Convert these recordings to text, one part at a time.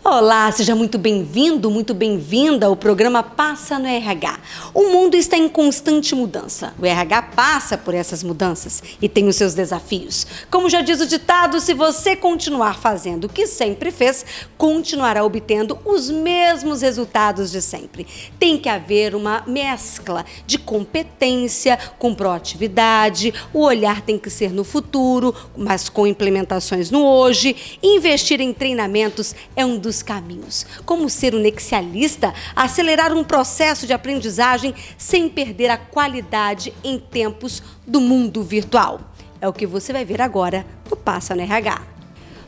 Olá, seja muito bem-vindo, muito bem-vinda ao programa Passa no RH. O mundo está em constante mudança. O RH passa por essas mudanças e tem os seus desafios. Como já diz o ditado, se você continuar fazendo o que sempre fez, continuará obtendo os mesmos resultados de sempre. Tem que haver uma mescla de competência com proatividade, o olhar tem que ser no futuro, mas com implementações no hoje. Investir em treinamentos é um dos caminhos. Como ser um nexialista, acelerar um processo de aprendizagem sem perder a qualidade em tempos do mundo virtual. É o que você vai ver agora no Passa no RH.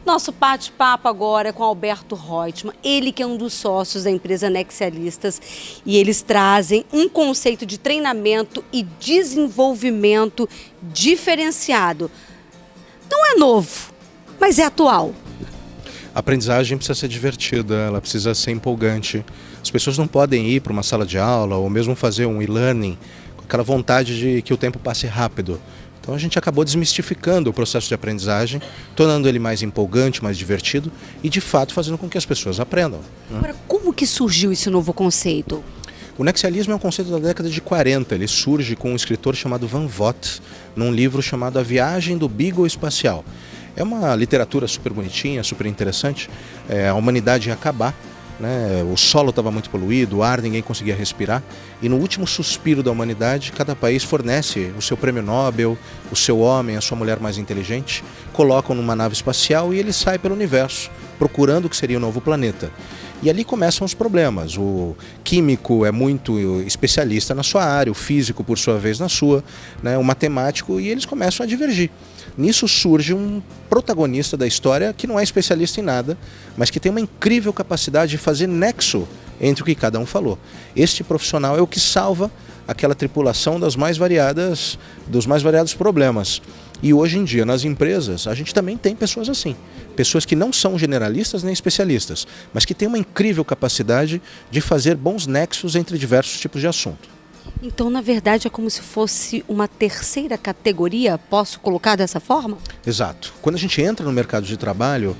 Nosso bate-papo agora é com Alberto Reutemann, ele que é um dos sócios da empresa Nexialistas, e eles trazem um conceito de treinamento e desenvolvimento diferenciado. Não é novo, mas é atual. A aprendizagem precisa ser divertida, ela precisa ser empolgante. As pessoas não podem ir para uma sala de aula ou mesmo fazer um e-learning com aquela vontade de que o tempo passe rápido. Então a gente acabou desmistificando o processo de aprendizagem, tornando ele mais empolgante, mais divertido e de fato fazendo com que as pessoas aprendam. Agora, como que surgiu esse novo conceito? O nexialismo é um conceito da década de 40, ele surge com um escritor chamado Van Vogt, num livro chamado A Viagem do Beagle Espacial. É uma literatura super bonitinha, super interessante. A humanidade ia acabar, né? O solo estava muito poluído, o ar ninguém conseguia respirar. E no último suspiro da humanidade, cada país fornece o seu prêmio Nobel, o seu homem, a sua mulher mais inteligente, colocam numa nave espacial e ele sai pelo universo, procurando o que seria o novo planeta. E ali começam os problemas. O químico é muito especialista na sua área, o físico, por sua vez, na sua, né? O matemático, e eles começam a divergir. Nisso surge um protagonista da história que não é especialista em nada, mas que tem uma incrível capacidade de fazer nexo entre o que cada um falou. Este profissional é o que salva aquela tripulação dos mais variados problemas. E hoje em dia, nas empresas, a gente também tem pessoas assim. Pessoas que não são generalistas nem especialistas, mas que têm uma incrível capacidade de fazer bons nexos entre diversos tipos de assunto. Então, na verdade, é como se fosse uma terceira categoria, posso colocar dessa forma? Exato. Quando a gente entra no mercado de trabalho,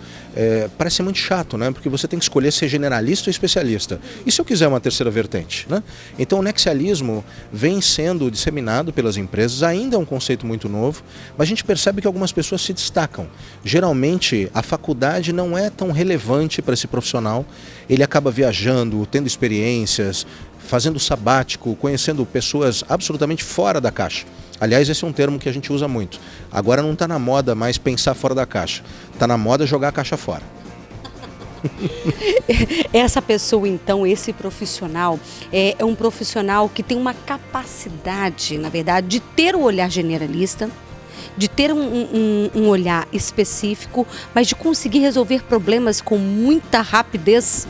parece muito chato, né? Porque você tem que escolher ser generalista ou especialista. E se eu quiser uma terceira vertente, né? Então o nexialismo vem sendo disseminado pelas empresas, ainda é um conceito muito novo, mas a gente percebe que algumas pessoas se destacam. Geralmente, a faculdade não é tão relevante para esse profissional, ele acaba viajando, tendo experiências, fazendo sabático, conhecendo pessoas absolutamente fora da caixa. Aliás, esse é um termo que a gente usa muito. Agora não está na moda mais pensar fora da caixa. Está na moda jogar a caixa fora. Essa pessoa, então, esse profissional, é um profissional que tem uma capacidade, na verdade, de ter o olhar generalista, de ter um olhar específico, mas de conseguir resolver problemas com muita rapidez.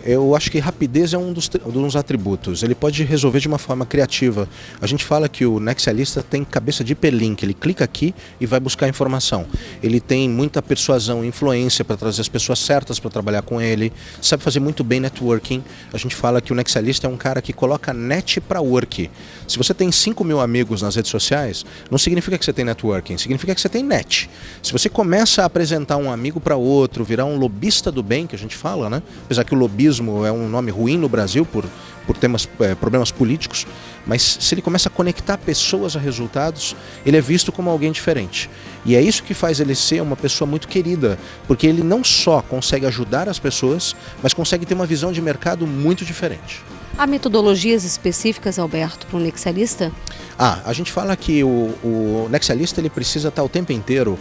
Eu acho que rapidez é um dos atributos. Ele pode resolver de uma forma criativa. A gente fala que o nexialista tem cabeça de hiperlink, ele clica aqui e vai buscar informação. Ele tem muita persuasão e influência para trazer as pessoas certas para trabalhar com ele, sabe fazer muito bem networking. A gente fala que o nexialista é um cara que coloca net para work. Se você tem 5.000 amigos nas redes sociais, não significa que você tem networking, significa que você tem net. Se você começa a apresentar um amigo para outro, virar um lobista do bem, que a gente fala, né? Apesar que o lobismo é um nome ruim no Brasil por problemas políticos, mas se ele começa a conectar pessoas a resultados, ele é visto como alguém diferente. E é isso que faz ele ser uma pessoa muito querida, porque ele não só consegue ajudar as pessoas, mas consegue ter uma visão de mercado muito diferente. Há metodologias específicas, Alberto, para o nexialista? A gente fala que o nexialista ele precisa estar o tempo inteiro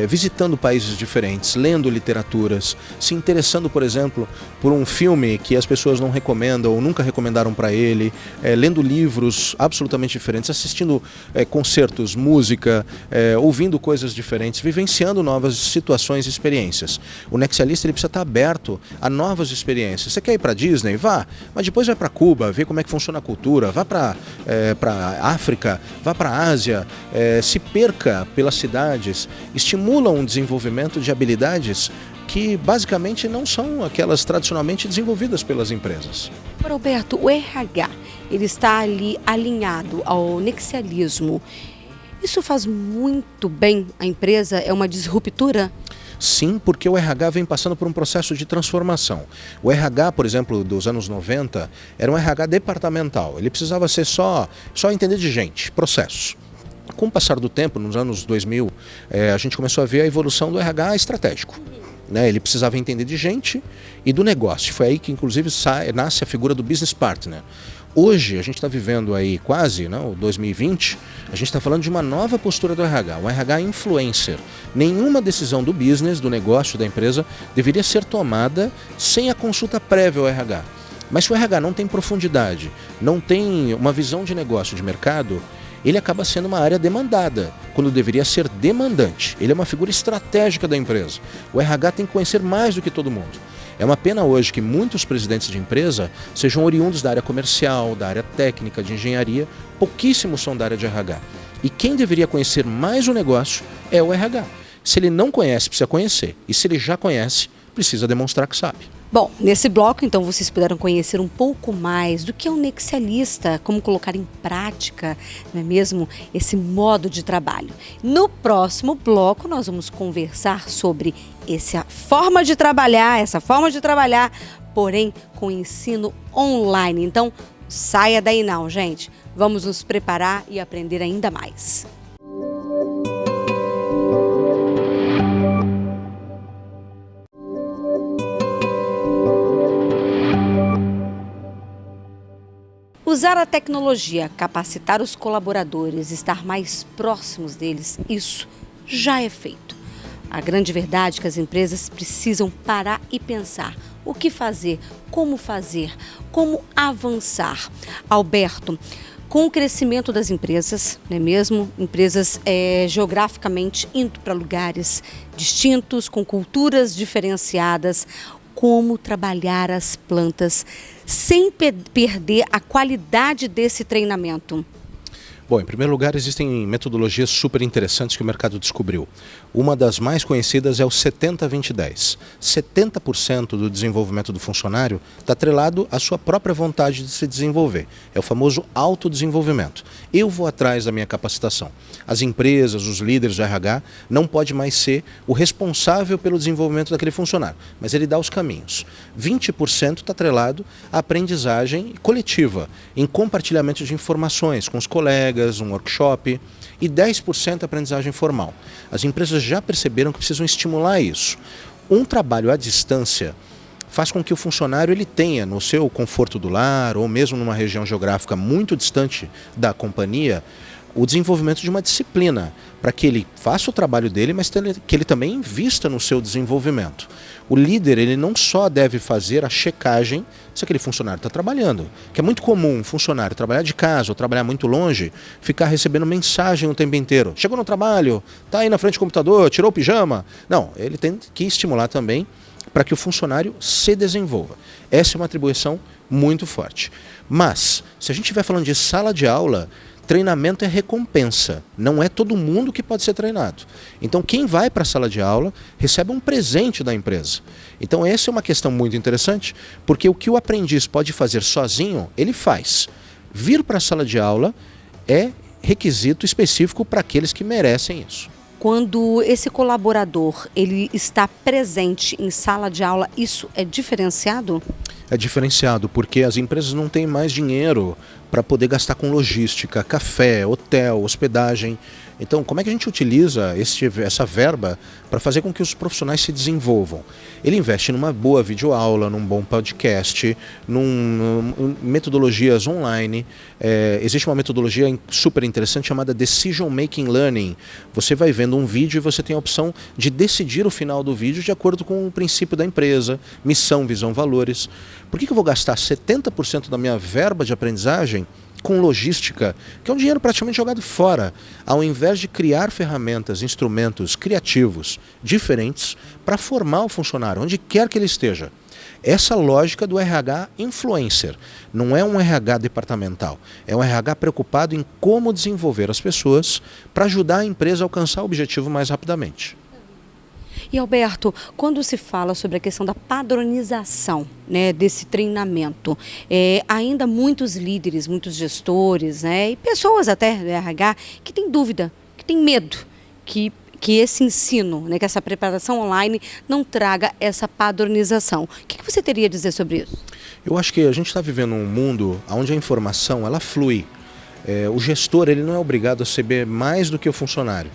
visitando países diferentes, lendo literaturas, se interessando, por exemplo, por um filme que as pessoas não recomendam ou nunca recomendaram para ele, lendo livros absolutamente diferentes, assistindo concertos, música, ouvindo coisas diferentes, vivenciando novas situações e experiências. O nexialista ele precisa estar aberto a novas experiências. Você quer ir para Disney? Vá, mas depois vai para Cuba, ver como é que funciona a cultura, vá para África, vá para a Ásia, se perca pelas cidades, estimula um desenvolvimento de habilidades que basicamente não são aquelas tradicionalmente desenvolvidas pelas empresas. Roberto, o RH, ele está ali alinhado ao nexialismo. Isso faz muito bem à empresa? É uma disruptura? Sim, porque o RH vem passando por um processo de transformação. O RH, por exemplo, dos anos 90, era um RH departamental. Ele precisava ser só entender de gente, processos. Com o passar do tempo, nos anos 2000, a gente começou a ver a evolução do RH estratégico. Ele precisava entender de gente e do negócio. Foi aí que, inclusive, nasce a figura do business partner. Hoje, a gente está vivendo aí quase, o 2020, a gente está falando de uma nova postura do RH, o RH influencer. Nenhuma decisão do business, do negócio, da empresa, deveria ser tomada sem a consulta prévia ao RH. Mas se o RH não tem profundidade, não tem uma visão de negócio, de mercado, ele acaba sendo uma área demandada, quando deveria ser demandante. Ele é uma figura estratégica da empresa. O RH tem que conhecer mais do que todo mundo. É uma pena hoje que muitos presidentes de empresa sejam oriundos da área comercial, da área técnica, de engenharia, pouquíssimos são da área de RH. E quem deveria conhecer mais o negócio é o RH. Se ele não conhece, precisa conhecer. E se ele já conhece, precisa demonstrar que sabe. Bom, nesse bloco, então, vocês puderam conhecer um pouco mais do que é um nexialista, como colocar em prática, não é mesmo, esse modo de trabalho. No próximo bloco, nós vamos conversar sobre essa forma de trabalhar, porém, com ensino online. Então, saia daí não, gente. Vamos nos preparar e aprender ainda mais. Usar a tecnologia, capacitar os colaboradores, estar mais próximos deles, isso já é feito. A grande verdade é que as empresas precisam parar e pensar o que fazer, como avançar. Alberto, com o crescimento das empresas, não é mesmo? Empresas geograficamente indo para lugares distintos, com culturas diferenciadas, como trabalhar as plantas sem perder a qualidade desse treinamento? Bom, em primeiro lugar, existem metodologias super interessantes que o mercado descobriu. Uma das mais conhecidas é o 70-20-10. 70% do desenvolvimento do funcionário está atrelado à sua própria vontade de se desenvolver. É o famoso autodesenvolvimento. Eu vou atrás da minha capacitação. As empresas, os líderes do RH, não pode mais ser o responsável pelo desenvolvimento daquele funcionário, mas ele dá os caminhos. 20% está atrelado à aprendizagem coletiva, em compartilhamento de informações com os colegas, um workshop, e 10% aprendizagem formal. As empresas já perceberam que precisam estimular isso. Um trabalho à distância faz com que o funcionário ele tenha no seu conforto do lar ou mesmo numa região geográfica muito distante da companhia o desenvolvimento de uma disciplina para que ele faça o trabalho dele, mas que ele também invista no seu desenvolvimento. O líder ele não só deve fazer a checagem se aquele funcionário está trabalhando, que é muito comum um funcionário trabalhar de casa ou trabalhar muito longe, ficar recebendo mensagem o tempo inteiro. Chegou no trabalho, está aí na frente do computador, tirou o pijama. Não, ele tem que estimular também para que o funcionário se desenvolva. Essa é uma atribuição muito forte. Mas, se a gente estiver falando de sala de aula, treinamento é recompensa, não é todo mundo que pode ser treinado. Então quem vai para a sala de aula recebe um presente da empresa. Então essa é uma questão muito interessante, porque o que o aprendiz pode fazer sozinho, ele faz. Vir para a sala de aula é requisito específico para aqueles que merecem isso. Quando esse colaborador ele está presente em sala de aula, isso é diferenciado? É diferenciado porque as empresas não têm mais dinheiro para poder gastar com logística, café, hotel, hospedagem. Então, como é que a gente utiliza essa verba para fazer com que os profissionais se desenvolvam? Ele investe numa boa videoaula, num bom podcast, metodologias online. Existe uma metodologia super interessante chamada Decision Making Learning. Você vai vendo um vídeo e você tem a opção de decidir o final do vídeo de acordo com o princípio da empresa, missão, visão, valores. Por que eu vou gastar 70% da minha verba de aprendizagem com logística, que é um dinheiro praticamente jogado fora, ao invés de criar ferramentas, instrumentos criativos diferentes para formar o funcionário, onde quer que ele esteja? Essa lógica do RH influencer, não é um RH departamental, é um RH preocupado em como desenvolver as pessoas para ajudar a empresa a alcançar o objetivo mais rapidamente. E Alberto, quando se fala sobre a questão da padronização, né, desse treinamento, ainda muitos líderes, muitos gestores, né, e pessoas até do RH que têm dúvida, que tem medo que esse ensino, né, que essa preparação online não traga essa padronização. O que você teria a dizer sobre isso? Eu acho que a gente está vivendo um mundo onde a informação ela flui. O gestor ele não é obrigado a saber mais do que o funcionário,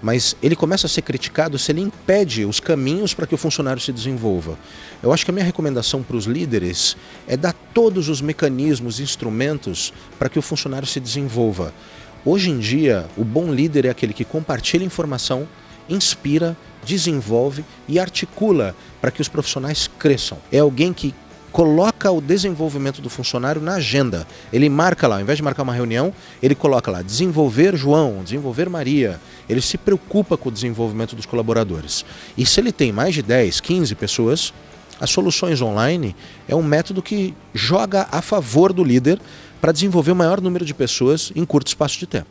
mas ele começa a ser criticado se ele impede os caminhos para que o funcionário se desenvolva. Eu acho que a minha recomendação para os líderes é dar todos os mecanismos e instrumentos para que o funcionário se desenvolva. Hoje em dia, o bom líder é aquele que compartilha informação, inspira, desenvolve e articula para que os profissionais cresçam. É alguém que coloca o desenvolvimento do funcionário na agenda. Ele marca lá, ao invés de marcar uma reunião, ele coloca lá, desenvolver João, desenvolver Maria. Ele se preocupa com o desenvolvimento dos colaboradores. E se ele tem mais de 10, 15 pessoas, as soluções online é um método que joga a favor do líder para desenvolver o maior número de pessoas em curto espaço de tempo.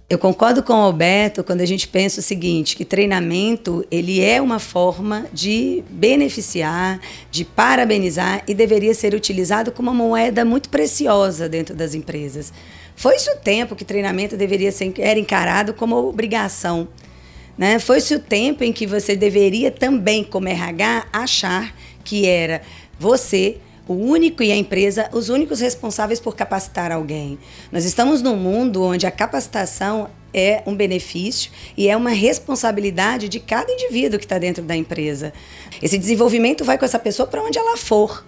Eu concordo com o Alberto quando a gente pensa o seguinte, que treinamento ele é uma forma de beneficiar, de parabenizar e deveria ser utilizado como uma moeda muito preciosa dentro das empresas. Foi-se o tempo que treinamento era encarado como obrigação, né? Foi-se o tempo em que você deveria também, como RH, achar que era você o único e a empresa, os únicos responsáveis por capacitar alguém. Nós estamos num mundo onde a capacitação é um benefício e é uma responsabilidade de cada indivíduo que está dentro da empresa. Esse desenvolvimento vai com essa pessoa para onde ela for.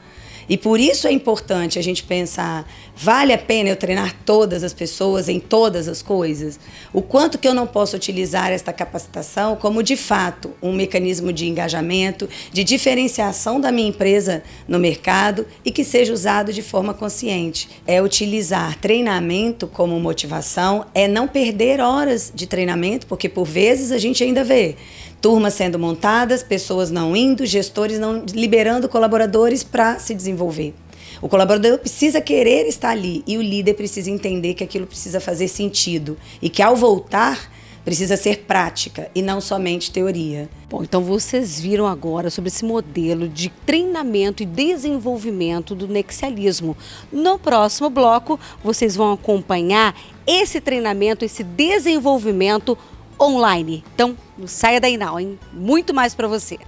E por isso é importante a gente pensar, vale a pena eu treinar todas as pessoas em todas as coisas? O quanto que eu não posso utilizar esta capacitação como, de fato, um mecanismo de engajamento, de diferenciação da minha empresa no mercado e que seja usado de forma consciente. É utilizar treinamento como motivação, é não perder horas de treinamento, porque por vezes a gente ainda vê turmas sendo montadas, pessoas não indo, gestores não liberando colaboradores para se desenvolver. O colaborador precisa querer estar ali e o líder precisa entender que aquilo precisa fazer sentido e que ao voltar precisa ser prática e não somente teoria. Bom, então vocês viram agora sobre esse modelo de treinamento e desenvolvimento do nexialismo. No próximo bloco, vocês vão acompanhar esse treinamento, esse desenvolvimento online. Então, não saia daí não, hein? Muito mais para você.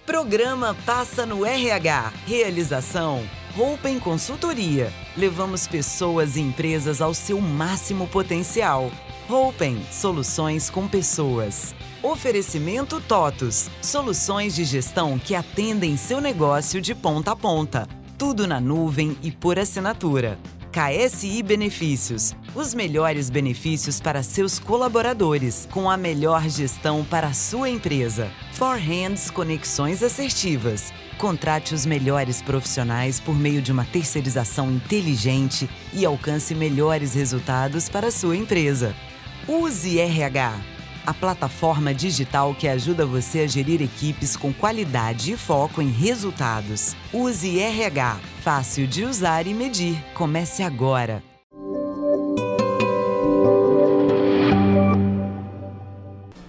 Programa Passa no RH. Realização Hopen Consultoria. Levamos pessoas e empresas ao seu máximo potencial. Hopen, soluções com pessoas. Oferecimento TOTUS, soluções de gestão que atendem seu negócio de ponta a ponta. Tudo na nuvem e por assinatura. KSI Benefícios, os melhores benefícios para seus colaboradores, com a melhor gestão para a sua empresa. Forhands Conexões Assertivas. Contrate os melhores profissionais por meio de uma terceirização inteligente e alcance melhores resultados para a sua empresa. Use RH, a plataforma digital que ajuda você a gerir equipes com qualidade e foco em resultados. Use RH, fácil de usar e medir. Comece agora.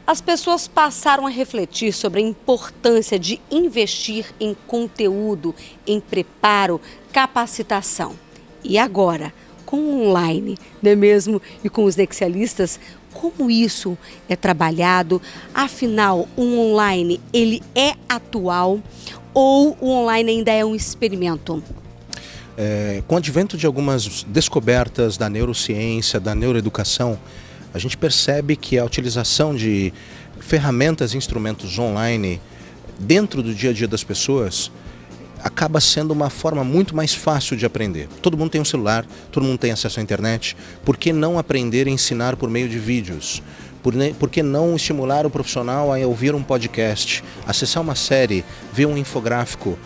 As pessoas passaram a refletir sobre a importância de investir em conteúdo, em preparo, capacitação. E agora, com o online, não é mesmo? E com os nexialistas, como isso é trabalhado? Afinal, o online, ele é atual ou o online ainda é um experimento? Com o advento de algumas descobertas da neurociência, da neuroeducação, a gente percebe que a utilização de ferramentas e instrumentos online dentro do dia a dia das pessoas acaba sendo uma forma muito mais fácil de aprender. Todo mundo tem um celular, todo mundo tem acesso à internet. Por que não aprender e ensinar por meio de vídeos? Por que não estimular o profissional a ouvir um podcast, acessar uma série, ver um infográfico,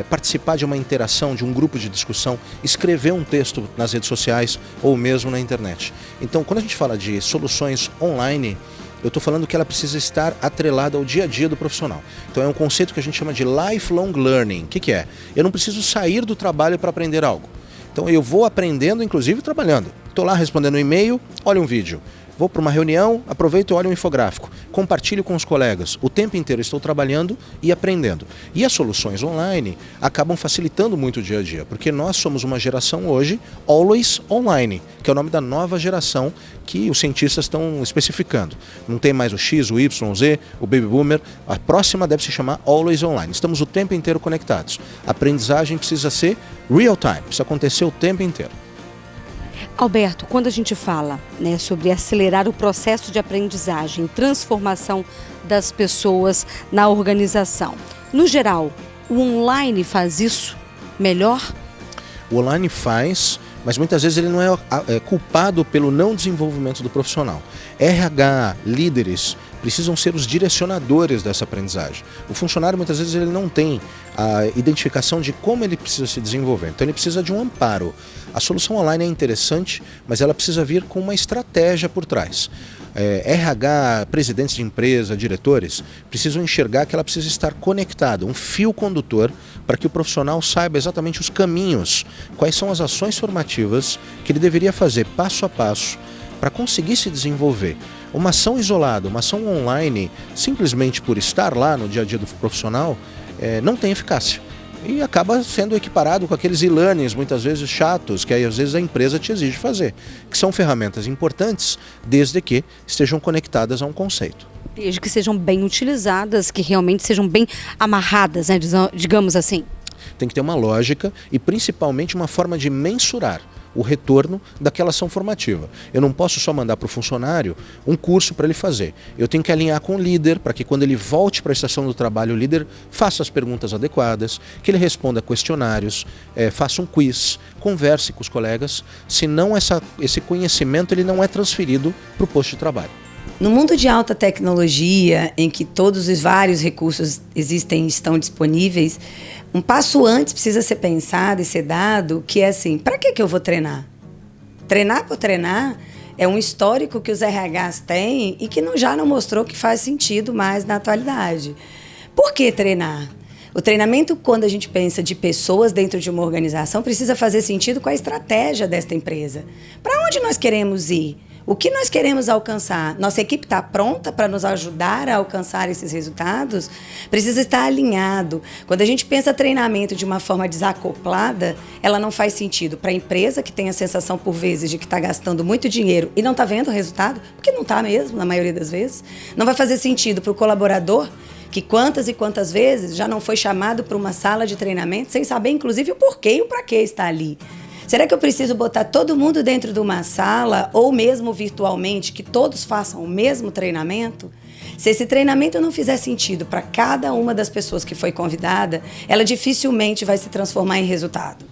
participar de uma interação, de um grupo de discussão, escrever um texto nas redes sociais ou mesmo na internet? Então, quando a gente fala de soluções online, eu estou falando que ela precisa estar atrelada ao dia a dia do profissional. Então é um conceito que a gente chama de lifelong learning. O que é? Eu não preciso sair do trabalho para aprender algo. Então eu vou aprendendo, inclusive trabalhando. Estou lá respondendo um e-mail, olha um vídeo. Vou para uma reunião, aproveito e olho um infográfico, compartilho com os colegas. O tempo inteiro estou trabalhando e aprendendo. E as soluções online acabam facilitando muito o dia a dia, porque nós somos uma geração hoje always online, que é o nome da nova geração que os cientistas estão especificando. Não tem mais o X, o Y, o Z, o Baby Boomer. A próxima deve se chamar always online. Estamos o tempo inteiro conectados. A aprendizagem precisa ser real time, precisa acontecer o tempo inteiro. Alberto, quando a gente fala, né, sobre acelerar o processo de aprendizagem, transformação das pessoas na organização, no geral, o online faz isso melhor? O online faz, mas muitas vezes ele não é culpado pelo não desenvolvimento do profissional. RH, líderes, precisam ser os direcionadores dessa aprendizagem. O funcionário muitas vezes ele não tem a identificação de como ele precisa se desenvolver, então ele precisa de um amparo. A solução online é interessante, mas ela precisa vir com uma estratégia por trás. RH, presidentes de empresa, diretores, precisam enxergar que ela precisa estar conectada, um fio condutor, para que o profissional saiba exatamente os caminhos, quais são as ações formativas que ele deveria fazer passo a passo para conseguir se desenvolver. Uma ação isolada, uma ação online, simplesmente por estar lá no dia a dia do profissional, não tem eficácia. E acaba sendo equiparado com aqueles e-learnings, muitas vezes chatos, que aí às vezes a empresa te exige fazer, que são ferramentas importantes, desde que estejam conectadas a um conceito. Desde que sejam bem utilizadas, que realmente sejam bem amarradas, né, digamos assim. Tem que ter uma lógica e principalmente uma forma de mensurar o retorno daquela ação formativa. Eu não posso só mandar para o funcionário um curso para ele fazer. Eu tenho que alinhar com o líder para que quando ele volte para a estação do trabalho, o líder faça as perguntas adequadas, que ele responda questionários, faça um quiz, converse com os colegas, senão esse conhecimento ele não é transferido para o posto de trabalho. No mundo de alta tecnologia, em que todos os vários recursos estão disponíveis, um passo antes precisa ser pensado e ser dado, que é assim, para que eu vou treinar? Treinar por treinar é um histórico que os RHs têm e que já não mostrou que faz sentido mais na atualidade. Por que treinar? O treinamento, quando a gente pensa de pessoas dentro de uma organização, precisa fazer sentido com a estratégia desta empresa. Para onde nós queremos ir? O que nós queremos alcançar? Nossa equipe está pronta para nos ajudar a alcançar esses resultados? Precisa estar alinhado. Quando a gente pensa treinamento de uma forma desacoplada, ela não faz sentido para a empresa, que tem a sensação, por vezes, de que está gastando muito dinheiro e não está vendo o resultado, porque não está mesmo, na maioria das vezes. Não vai fazer sentido para o colaborador, que quantas e quantas vezes já não foi chamado para uma sala de treinamento sem saber, inclusive, o porquê e o para que está ali. Será que eu preciso botar todo mundo dentro de uma sala ou mesmo virtualmente, que todos façam o mesmo treinamento? Se esse treinamento não fizer sentido para cada uma das pessoas que foi convidada, ela dificilmente vai se transformar em resultado.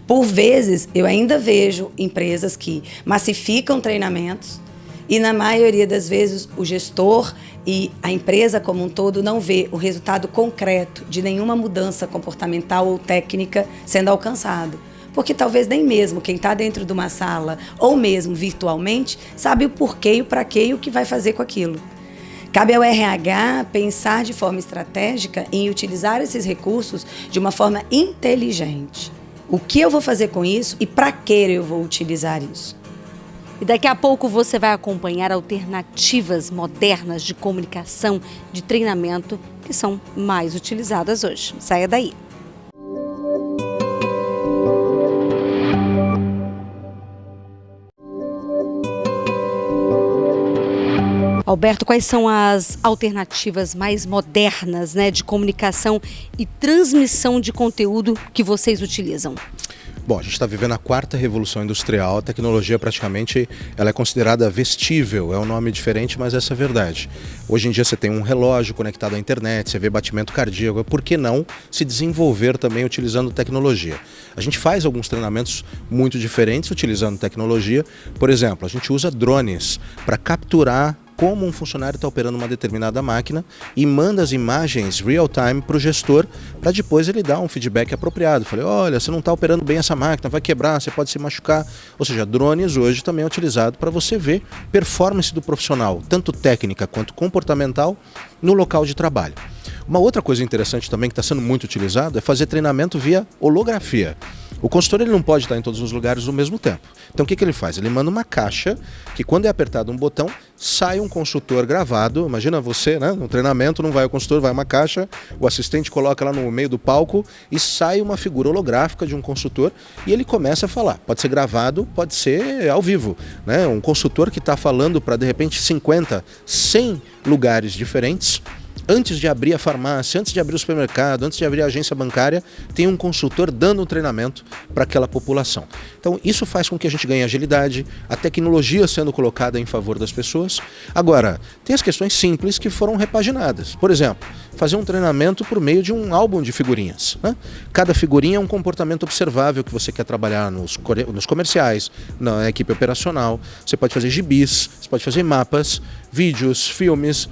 Por vezes, eu ainda vejo empresas que massificam treinamentos e, na maioria das vezes, o gestor e a empresa como um todo não vê o resultado concreto de nenhuma mudança comportamental ou técnica sendo alcançado. Porque talvez nem mesmo quem está dentro de uma sala, ou mesmo virtualmente, sabe o porquê, o para quê e o que vai fazer com aquilo. Cabe ao RH pensar de forma estratégica em utilizar esses recursos de uma forma inteligente. O que eu vou fazer com isso e para que eu vou utilizar isso? E daqui a pouco você vai acompanhar alternativas modernas de comunicação, de treinamento, que são mais utilizadas hoje. Saia daí. Alberto, quais são as alternativas mais modernas, né, de comunicação e transmissão de conteúdo que vocês utilizam? Bom, a gente está vivendo a 4ª revolução industrial, a tecnologia praticamente ela é considerada vestível, é um nome diferente, mas essa é a verdade. Hoje em dia você tem um relógio conectado à internet, você vê batimento cardíaco, por que não se desenvolver também utilizando tecnologia? A gente faz alguns treinamentos muito diferentes utilizando tecnologia, por exemplo, a gente usa drones para capturar como um funcionário está operando uma determinada máquina e manda as imagens real-time para o gestor para depois ele dar um feedback apropriado. Falei, olha, você não está operando bem essa máquina, vai quebrar, você pode se machucar. Ou seja, drones hoje também é utilizado para você ver performance do profissional, tanto técnica quanto comportamental, no local de trabalho. Uma outra coisa interessante também que está sendo muito utilizado é fazer treinamento via holografia. O consultor ele não pode estar em todos os lugares ao mesmo tempo. Então o que ele faz? Ele manda uma caixa que quando é apertado um botão, sai um consultor gravado. Imagina você, né? No treinamento não vai o consultor, vai uma caixa, o assistente coloca lá no meio do palco e sai uma figura holográfica de um consultor e ele começa a falar. Pode ser gravado, pode ser ao vivo, né? Um consultor que está falando para de repente 50, 100 lugares diferentes. Antes de abrir a farmácia, antes de abrir o supermercado, antes de abrir a agência bancária, tem um consultor dando um treinamento para aquela população. Então, isso faz com que a gente ganhe agilidade, a tecnologia sendo colocada em favor das pessoas. Agora, tem as questões simples que foram repaginadas. Por exemplo, fazer um treinamento por meio de um álbum de figurinhas, né? Cada figurinha é um comportamento observável que você quer trabalhar nos comerciais, na equipe operacional. Você pode fazer gibis, você pode fazer mapas, vídeos, filmes,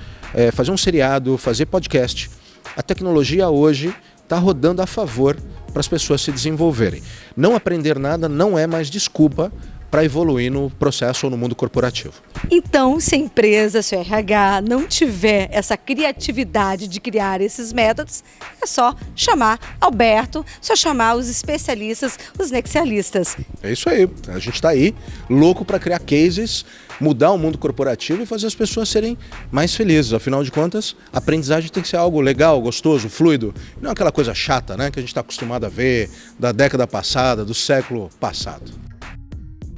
fazer um seriado, fazer podcast. A tecnologia hoje está rodando a favor para as pessoas se desenvolverem. Não aprender nada não é mais desculpa para evoluir no processo ou no mundo corporativo. Então, se a empresa, se o RH não tiver essa criatividade de criar esses métodos, é só chamar Alberto, só chamar os especialistas, os nexialistas. É isso aí. A gente está aí, louco para criar cases, mudar o mundo corporativo e fazer as pessoas serem mais felizes. Afinal de contas, a aprendizagem tem que ser algo legal, gostoso, fluido. Não é aquela coisa chata, né, que a gente está acostumado a ver da década passada, do século passado.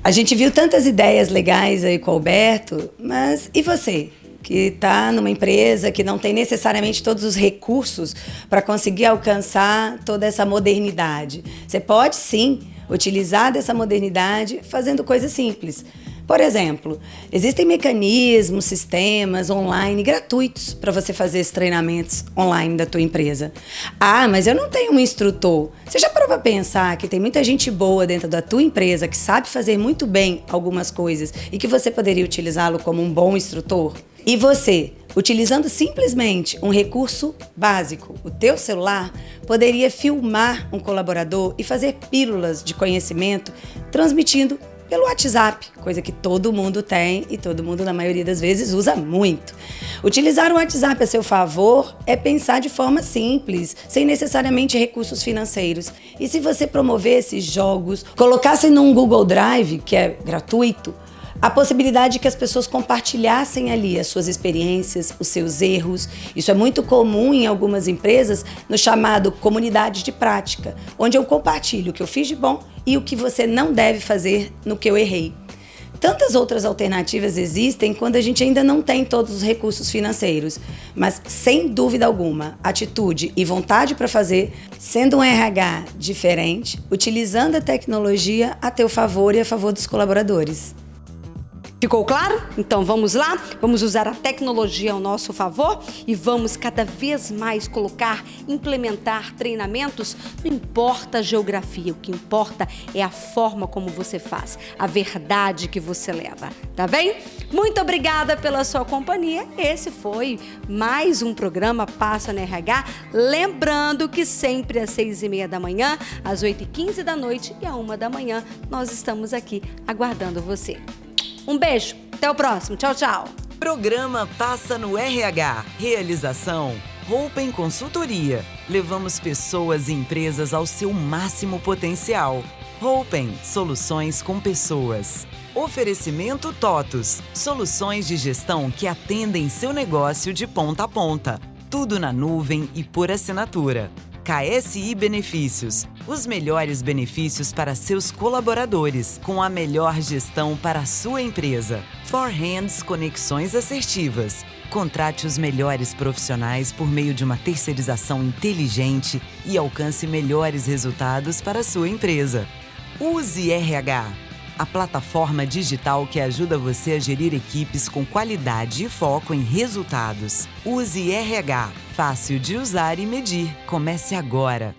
A gente viu tantas ideias legais aí com o Alberto, mas e você? Que está numa empresa que não tem necessariamente todos os recursos para conseguir alcançar toda essa modernidade. Você pode, sim, utilizar dessa modernidade fazendo coisas simples. Por exemplo, existem mecanismos, sistemas online gratuitos para você fazer esses treinamentos online da tua empresa. Ah, mas eu não tenho um instrutor. Você já parou para pensar que tem muita gente boa dentro da tua empresa que sabe fazer muito bem algumas coisas e que você poderia utilizá-lo como um bom instrutor? E você, utilizando simplesmente um recurso básico, o teu celular, poderia filmar um colaborador e fazer pílulas de conhecimento transmitindo pelo WhatsApp, coisa que todo mundo tem e todo mundo, na maioria das vezes, usa muito. Utilizar o WhatsApp a seu favor é pensar de forma simples, sem necessariamente recursos financeiros. E se você promovesse jogos, colocasse num Google Drive, que é gratuito, a possibilidade de que as pessoas compartilhassem ali as suas experiências, os seus erros. Isso é muito comum em algumas empresas no chamado comunidade de prática, onde eu compartilho o que eu fiz de bom e o que você não deve fazer no que eu errei. Tantas outras alternativas existem quando a gente ainda não tem todos os recursos financeiros, mas sem dúvida alguma, atitude e vontade para fazer, sendo um RH diferente, utilizando a tecnologia a teu favor e a favor dos colaboradores. Ficou claro? Então vamos lá, vamos usar a tecnologia ao nosso favor e vamos cada vez mais implementar treinamentos. Não importa a geografia, o que importa é a forma como você faz, a verdade que você leva, tá bem? Muito obrigada pela sua companhia. Esse foi mais um programa Passa no RH. Lembrando que sempre às 6h30 da manhã, às 8h15 da noite e à 1h da manhã, nós estamos aqui aguardando você. Um beijo, até o próximo. Tchau, tchau. Programa Passa no RH. Realização Roupen Consultoria. Levamos pessoas e empresas ao seu máximo potencial. Roupen, soluções com pessoas. Oferecimento TOTUS, soluções de gestão que atendem seu negócio de ponta a ponta. Tudo na nuvem e por assinatura. KSI Benefícios, os melhores benefícios para seus colaboradores, com a melhor gestão para a sua empresa. Forhands Conexões Assertivas. Contrate os melhores profissionais por meio de uma terceirização inteligente e alcance melhores resultados para a sua empresa. Use RH, a plataforma digital que ajuda você a gerir equipes com qualidade e foco em resultados. Use RH, fácil de usar e medir. Comece agora.